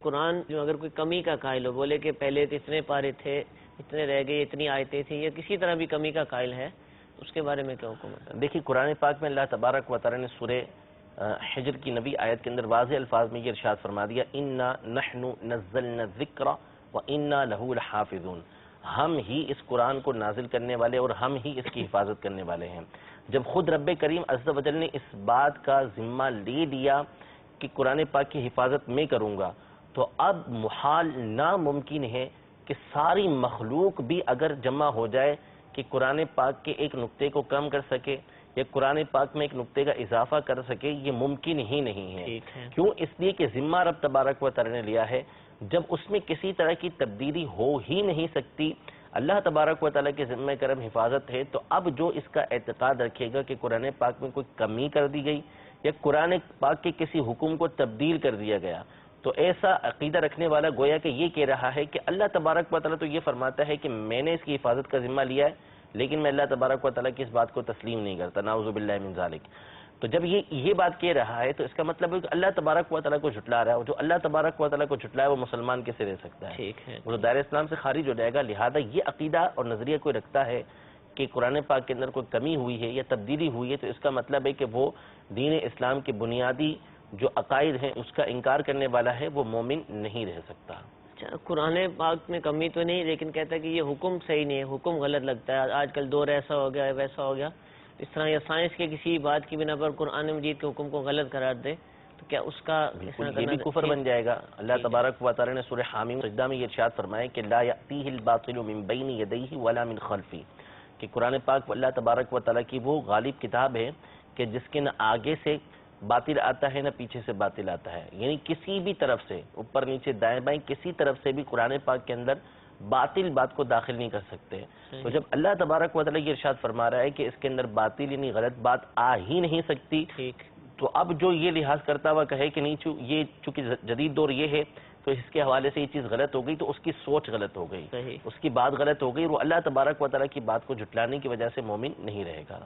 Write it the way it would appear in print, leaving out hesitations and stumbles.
قرآن جو اگر کوئی کمی کا قائل ہو، بولے کہ پہلے تو اتنے پارے تھے، اتنے رہ گئے، اتنی آیتیں تھیں، یا کسی طرح بھی کمی کا قائل ہے، اس کے بارے میں کیا حکم ہے؟ دیکھیے قرآن پاک میں اللہ تبارک و تعالی نے سورہ حجر کی نبی آیت کے اندر واضح الفاظ میں یہ ارشاد فرما دیا، اِنَّا نَحْنُ نَزَّلْنَا الذِّكْرَ وَإِنَّا لَهُ لَحَافِظُونَ، ہم ہی اس قرآن کو نازل کرنے والے اور ہم ہی اس کی حفاظت کرنے والے ہیں۔ جب خود رب کریم عز و جل نے اس بات کا ذمہ لے لیا کہ قرآن پاک کی حفاظت میں کروں گا، تو اب محال ناممکن ہے کہ ساری مخلوق بھی اگر جمع ہو جائے کہ قرآن پاک کے ایک نقطے کو کم کر سکے یا قرآن پاک میں ایک نقطے کا اضافہ کر سکے، یہ ممکن ہی نہیں ہے۔ کیوں؟ اس لیے کہ ذمہ رب تبارک و تعالی نے لیا ہے، جب اس میں کسی طرح کی تبدیلی ہو ہی نہیں سکتی، اللہ تبارک و تعالی کے ذمہ کرم حفاظت ہے، تو اب جو اس کا اعتقاد رکھے گا کہ قرآن پاک میں کوئی کمی کر دی گئی یا قرآن پاک کے کسی حکم کو تبدیل کر دیا گیا، تو ایسا عقیدہ رکھنے والا گویا کہ یہ کہہ رہا ہے کہ اللہ تبارک و تعالی تو یہ فرماتا ہے کہ میں نے اس کی حفاظت کا ذمہ لیا ہے، لیکن میں اللہ تبارک و تعالی کی اس بات کو تسلیم نہیں کرتا، نعوذ باللہ من ذالک۔ تو جب یہ بات کہہ رہا ہے تو اس کا مطلب ہے کہ اللہ تبارک و تعالی کو جھٹلا رہا ہے، اور جو اللہ تبارک و تعالی کو جھٹلا ہے وہ مسلمان کیسے رہ سکتا ہے؟ وہ تو دائرہ اسلام سے خارج ہو جائے گا۔ لہذا یہ عقیدہ اور نظریہ کوئی رکھتا ہے کہ قرآن پاک کے اندر کوئی کمی ہوئی ہے یا تبدیلی ہوئی ہے، تو اس کا مطلب ہے کہ وہ دین اسلام کے بنیادی جو عقائد ہیں اس کا انکار کرنے والا ہے، وہ مومن نہیں رہ سکتا۔ قرآن پاک میں کمی تو نہیں، لیکن کہتا ہے کہ یہ حکم صحیح نہیں ہے، حکم غلط لگتا ہے، آج کل دور ایسا ہو گیا ہے، ویسا ہو گیا، اس طرح یا سائنس کے کسی بات کی بنا پر قرآن مجید کے حکم کو غلط قرار دے تو کیا اس کا یہ بھی کفر بن جائے گا۔ اللہ تبارک و تعالی نے سورہ حامیم سجدہ میں یہ ارشاد فرمایا کہ لا یأتیہ الباطل من بین یدیہ ولا من خلفہ، کہ قرآن پاک اللہ تبارک و تعالی کی وہ غالب کتاب ہے کہ جس کے نہ آگے سے باطل آتا ہے نہ پیچھے سے باطل آتا ہے، یعنی کسی بھی طرف سے، اوپر نیچے دائیں بائیں کسی طرف سے بھی قرآن پاک کے اندر باطل بات کو داخل نہیں کر سکتے۔ تو جب اللہ تبارک و تعالی یہ ارشاد فرما رہا ہے کہ اس کے اندر باطل یعنی غلط بات آ ہی نہیں سکتی، تو اب جو یہ لحاظ کرتا ہوا کہے کہ نہیں یہ چونکہ جدید دور یہ ہے تو اس کے حوالے سے یہ چیز غلط ہو گئی، تو اس کی سوچ غلط ہو گئی، اس کی بات غلط ہو گئی، اور وہ اللہ تبارک و تعالی کی بات کو جھٹلانے کی وجہ سے مومن نہیں رہے گا۔